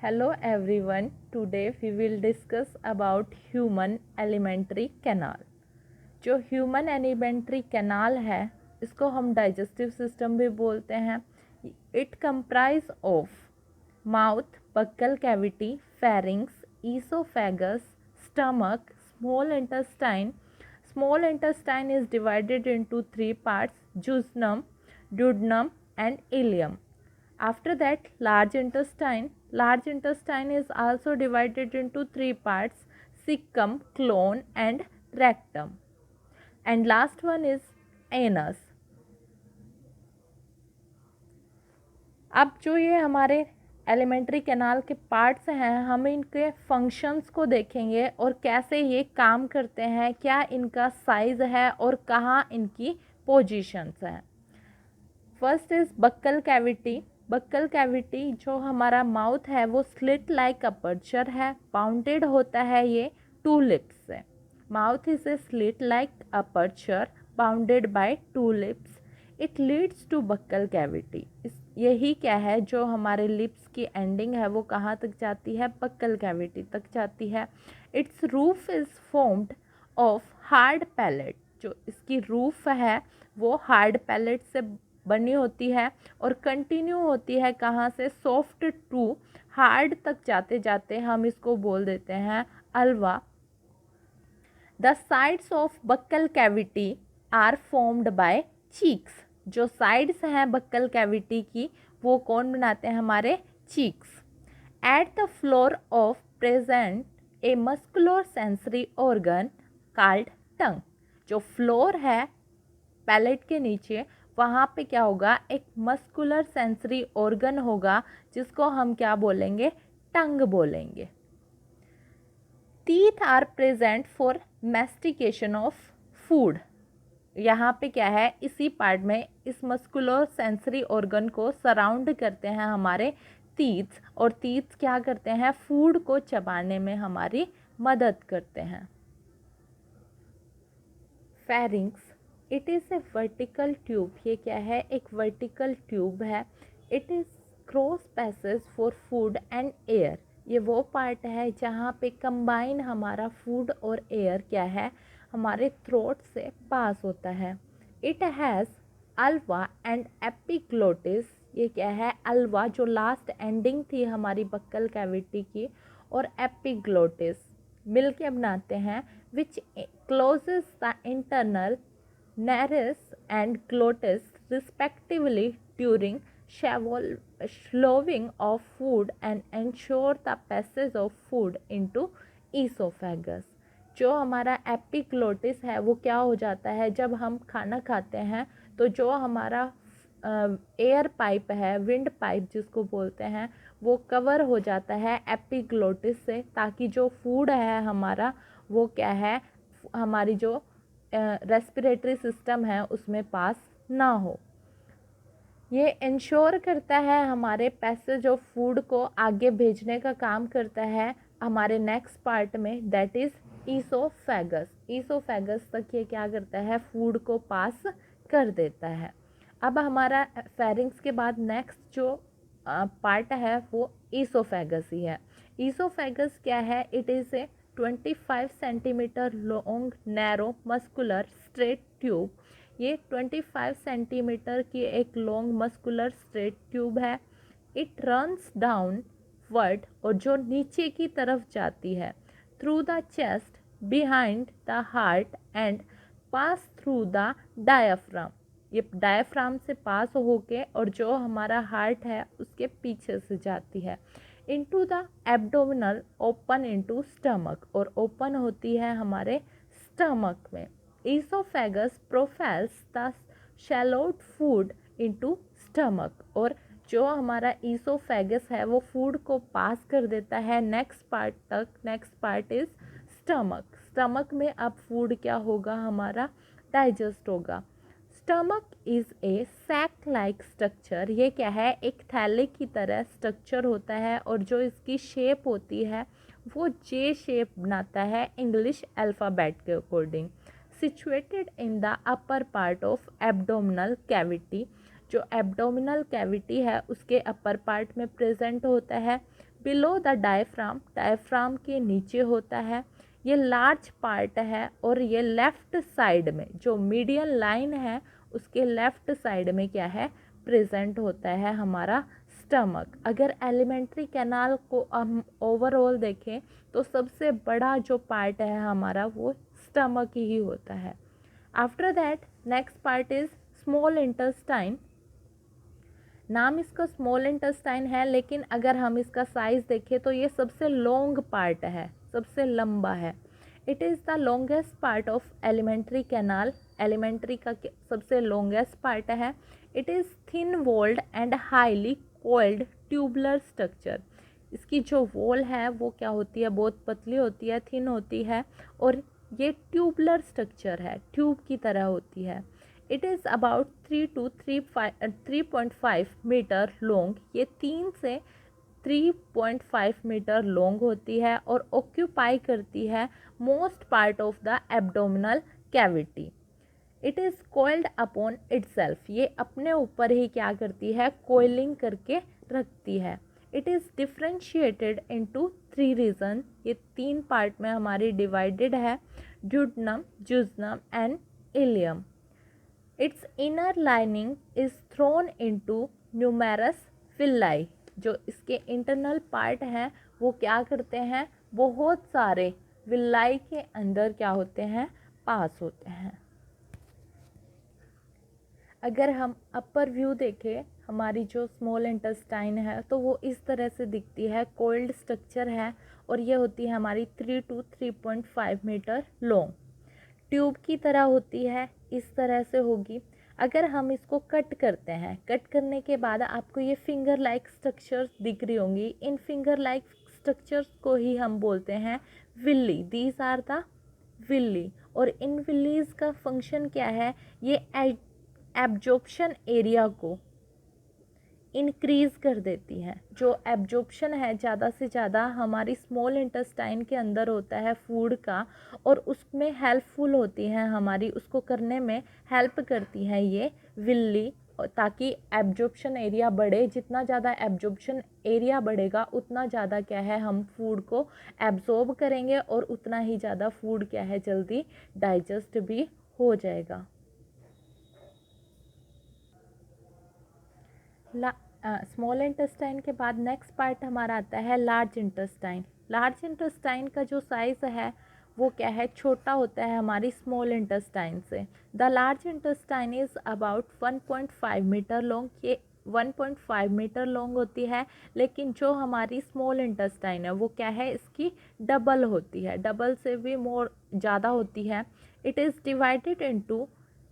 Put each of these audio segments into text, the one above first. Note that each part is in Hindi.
Hello everyone. Today we will discuss about human alimentary canal. जो ह्यूमन एलिमेंट्री कैनाल है इसको हम डाइजेस्टिव सिस्टम भी बोलते हैं. It comprise of mouth, buccal cavity, pharynx, oesophagus, stomach, Small intestine is divided into three parts: jejunum, duodenum and ileum. After that, large intestine. Large intestine is also divided into three parts: cecum, colon and rectum. And last one is anus. अब जो ये हमारे एलिमेंट्री कैनाल के पार्ट्स हैं, हम इनके फंक्शंस को देखेंगे और कैसे ये काम करते हैं, क्या इनका साइज़ है और कहाँ इनकी पोजीशंस हैं. First is buccal cavity. Buccal cavity जो हमारा माउथ है वो स्लिट लाइक अपर्चर है, बाउंडेड होता है ये टू लिप्स से. Mouth is a slit like aperture bounded by two lips. It leads to buccal cavity. यही क्या है, जो हमारे लिप्स की एंडिंग है वो कहाँ तक जाती है, बक्कल कैविटी तक जाती है. It's roof is formed of hard palate. जो इसकी रूफ है वो हार्ड पैलेट से बनी होती है और कंटिन्यू होती है कहाँ से, सॉफ्ट टू हार्ड तक जाते जाते हम इसको बोल देते हैं अल्वा. The sides of buccal cavity are formed by cheeks. जो साइड्स हैं बक्कल कैविटी की वो कौन बनाते हैं, हमारे cheeks. At the floor of present a muscular sensory organ called tongue. जो फ्लोर है पैलेट के नीचे वहाँ पे क्या होगा, एक मस्कुलर सेंसरी ऑर्गन होगा जिसको हम क्या बोलेंगे, टंग बोलेंगे. Teeth are present for mastication of food. यहाँ पे क्या है, इसी पार्ट में इस मस्कुलर सेंसरी ऑर्गन को सराउंड करते हैं हमारे टीथ, और टीथ क्या करते हैं, फूड को चबाने में हमारी मदद करते हैं. Pharynx. It is a vertical tube. ये क्या है, एक वर्टिकल ट्यूब है. It is cross passage for food and air. ये वो पार्ट है जहाँ पे कंबाइन हमारा फूड और एयर क्या है, हमारे थ्रोट से पास होता है. It has Alva and epiglottis. ये क्या है, अल्वा जो लास्ट एंडिंग थी हमारी बक्कल कैविटी की, और एपिग्लोटिस मिल के बनाते हैं, which closes the internal nares and glottis respectively during swallowing of food and ensure the passage of food into esophagus. जो हमारा एपिग्लोटिस है वो क्या हो जाता है, जब हम खाना खाते हैं तो जो हमारा एयर पाइप है, विंड पाइप जिसको बोलते हैं, वो कवर हो जाता है एपिग्लोटिस से, ताकि जो फूड है हमारा वो क्या है, हमारी जो रेस्पिरेटरी सिस्टम है उसमें पास ना हो. ये इंश्योर करता है हमारे पैसेज ऑफ फूड को आगे भेजने का काम करता है हमारे नेक्स्ट पार्ट में, दैट इज़ ईसोफेगस. ईसोफेगस तक ये क्या करता है, फूड को पास कर देता है. अब हमारा फेरिंग्स के बाद नेक्स्ट जो पार्ट है वो ईसोफेगस ही है. ईसोफेगस क्या है, it is a 25 centimetre long narrow muscular straight tube. ये 25 सेंटीमीटर की एक लॉन्ग मस्कुलर स्ट्रेट ट्यूब है. इट रन्स डाउन वर्ड, और जो नीचे की तरफ जाती है, through the chest, behind the heart and pass through the diaphragm. ये डायाफ्राम से पास होके और जो हमारा हार्ट है उसके पीछे से जाती है. Into the abdominal, open into stomach, और ओपन होती है हमारे स्टमक में. Oesophagus propels the swallowed food into stomach, और जो हमारा ईसोफेगस है वो फूड को पास कर देता है नेक्स्ट पार्ट तक. Next part is stomach. Stomach में अब फूड क्या होगा, हमारा डाइजेस्ट होगा. Stomach is a sac like structure. ये क्या है, एक थैले की तरह स्ट्रक्चर होता है, और जो इसकी शेप होती है वो जे शेप बनाता है इंग्लिश अल्फ़ाबेट के according. Situated in the upper part of abdominal cavity. जो एब्डोमिनल कैविटी है उसके अपर पार्ट में प्रेजेंट होता है. बिलो द डायफ्राम, डायफ्राम के नीचे होता है। ये लार्ज पार्ट है और ये लेफ़्ट साइड में जो मीडियन लाइन है उसके लेफ़्ट साइड में क्या है, प्रेजेंट होता है हमारा स्टमक। अगर एलिमेंट्री कैनाल को हम ओवरऑल देखें तो सबसे बड़ा जो पार्ट है हमारा वो स्टमक ही होता है। After that next part is small intestine. नाम इसका स्मॉल इंटेस्टाइन है, लेकिन अगर हम इसका साइज़ देखें तो ये सबसे लॉन्ग पार्ट है, सबसे लंबा है। It is the longest part of alimentary canal, alimentary का सबसे लॉन्गेस्ट पार्ट है। It is thin walled and highly coiled tubular structure. इसकी जो वॉल है वो क्या होती है, बहुत पतली होती है, थिन होती है, और ये ट्यूबुलर स्ट्रक्चर है, ट्यूब की तरह होती है। It is about 3.5 metre long, ये 3 से 3.5 मीटर लॉन्ग होती है और ऑक्यूपाई करती है most part of the abdominal cavity. It is coiled upon itself, ये अपने ऊपर ही क्या करती है, कोइलिंग करके रखती है। It is differentiated into 3 region, ये 3 पार्ट में हमारी डिवाइडेड है, duodenum, jejunum and ileum. Its inner lining is thrown into numerous villi, जो इसके इंटरनल पार्ट हैं वो क्या करते हैं, बहुत सारे विल्लाई के अंदर क्या होते हैं, पास होते हैं। अगर हम अपर व्यू देखें हमारी जो स्मॉल इंटेस्टाइन है तो वो इस तरह से दिखती है, कोल्ड स्ट्रक्चर है और ये होती है हमारी 3 to 3.5 मीटर लॉन्ग, ट्यूब की तरह होती है, इस तरह से होगी। अगर हम इसको कट करते हैं, कट करने के बाद आपको ये फिंगर लाइक स्ट्रक्चर्स दिख रही होंगी, इन फिंगर लाइक स्ट्रक्चर्स को ही हम बोलते हैं villi, these are the villi. और इन विल्लीज का फंक्शन क्या है, ये एब्जॉर्प्शन एरिया को इंक्रीज़ कर देती है। जो एब्जॉर्प्शन है ज़्यादा से ज़्यादा हमारी स्मॉल इंटेस्टाइन के अंदर होता है फूड का, और उसमें हेल्पफुल होती हैं हमारी, उसको करने में हेल्प करती हैं ये विल्ली, ताकि एब्जॉर्प्शन एरिया बढ़े। जितना ज़्यादा एब्जॉर्प्शन एरिया बढ़ेगा उतना ज़्यादा क्या है, हम फूड को एब्जॉर्ब करेंगे और उतना ही ज़्यादा फूड क्या है, जल्दी डाइजेस्ट भी हो जाएगा। स्मॉल इंटेस्टाइन के बाद नेक्स्ट पार्ट हमारा आता है लार्ज इंटेस्टाइन। लार्ज इंटेस्टाइन का जो साइज़ है वो क्या है, छोटा होता है हमारी स्मॉल इंटेस्टाइन से। The large intestine is about 1.5 metre long, ये 1.5 मीटर लॉन्ग होती है, लेकिन जो हमारी स्मॉल इंटेस्टाइन है वो क्या है, इसकी डबल होती है, डबल से भी मोर ज़्यादा होती है। It is divided into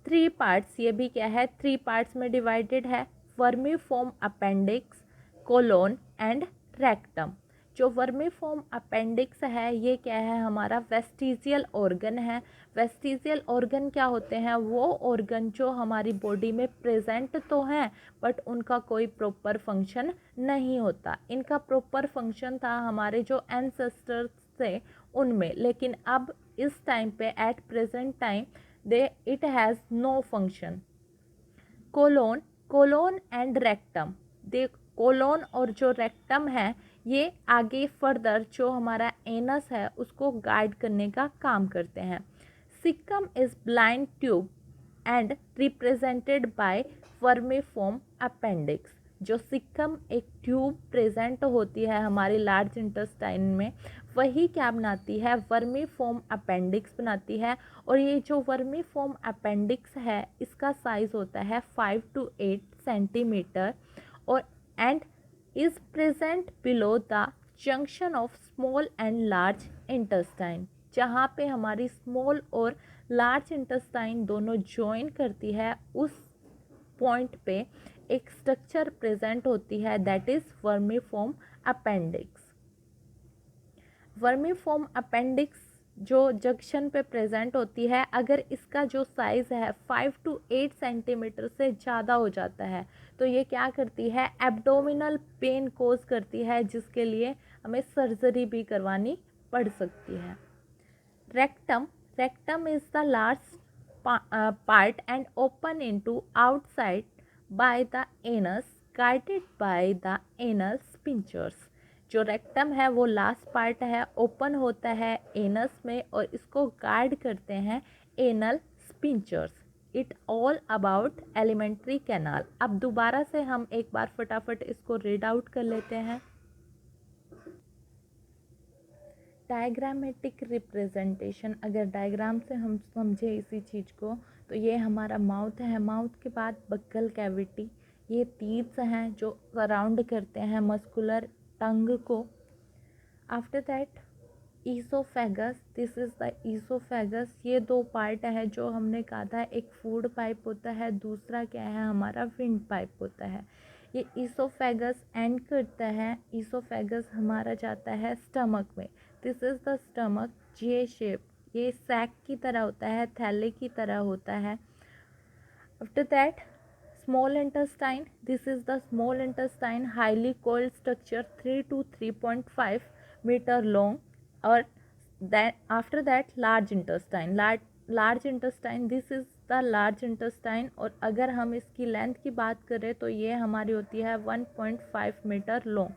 3 parts, ये भी क्या है, 3 पार्ट्स में डिवाइडेड है, vermiform appendix, colon and rectum. जो वर्मीफॉर्म अपेंडिक्स है ये क्या है, हमारा वेस्टिजियल ऑर्गन है। वेस्टिजियल ऑर्गन क्या होते हैं, वो ऑर्गन जो हमारी बॉडी में प्रेजेंट तो हैं बट उनका कोई प्रॉपर फंक्शन नहीं होता। इनका प्रॉपर फंक्शन था हमारे जो एंसेस्टर्स थे उनमें, लेकिन अब इस टाइम पे at present time it has no function. Colon, colon and rectum, the colon और जो रेक्टम है ये आगे फर्दर जो हमारा एनस है उसको गाइड करने का काम करते हैं। Caecum is blind tube and represented by vermiform appendix. जो सिक्कम एक ट्यूब प्रेजेंट होती है हमारी लार्ज इंटेस्टाइन में, वही क्या बनाती है, वर्मीफॉर्म अपेंडिक्स बनाती है। और ये जो वर्मीफॉर्म अपेंडिक्स है इसका साइज़ होता है 5 to 8 सेंटीमीटर और and is present below the junction of small and large intestine, जहाँ पे हमारी स्मॉल और लार्ज इंटेस्टाइन दोनों ज्वाइन करती है, उस पॉइंट पे एक स्ट्रक्चर प्रेजेंट होती है, that is vermiform appendix. Vermiform appendix जो जंक्शन पे प्रेजेंट होती है, अगर इसका जो साइज़ है 5 to 8 सेंटीमीटर से ज़्यादा हो जाता है तो ये क्या करती है, एब्डोमिनल पेन कोज करती है, जिसके लिए हमें सर्जरी भी करवानी पड़ सकती है। Rectum, rectum is the large part and open into outside by the anus, guided by the anal sphincters। जो रेक्टम है वो लास्ट पार्ट है, ओपन होता है एनस में और इसको गार्ड करते हैं anal स्पिंचर्स। It all about alimentary canal. अब दोबारा से हम एक बार फटाफट इसको रीड आउट कर लेते हैं। डायग्रामेटिक रिप्रेजेंटेशन, अगर डायग्राम से हम समझे इसी चीज़ को, तो ये हमारा माउथ है। माउथ के बाद बक्कल कैविटी, ये टीथ्स हैं जो सराउंड करते हैं मस्कुलर टंग को। After that oesophagus, this is the oesophagus. ये दो पार्ट है जो हमने कहा था, एक फूड पाइप होता है, दूसरा क्या है हमारा विंड पाइप होता है। ये ईसोफेगस एंड करता है, ईसोफेगस हमारा जाता है स्टमक में। This is the stomach, J shape, ये सैक की तरह होता है, थैले की तरह होता है। After that small intestine, this is the small intestine, highly coiled structure, 3 to 3.5 meter long. और then after that large intestine, large intestine, this is the large intestine। और अगर हम इसकी लेंथ की बात करें तो ये हमारी होती है 1.5 मीटर लॉन्ग।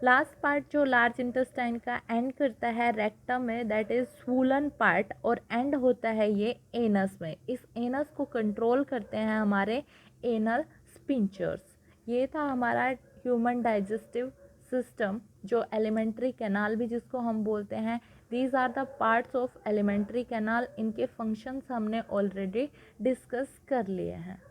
लास्ट पार्ट जो लार्ज इंटेस्टाइन का एंड करता है रेक्टम में, दैट इज स्वूलन पार्ट, और एंड होता है ये एनस में। इस एनस को कंट्रोल करते हैं हमारे एनल स्पिंचर्स। ये था हमारा ह्यूमन डाइजेस्टिव सिस्टम, जो एलिमेंट्री कैनाल भी जिसको हम बोलते हैं। These are the parts of alimentary canal. इनके फंक्शंस हमने ऑलरेडी डिस्कस कर लिए हैं।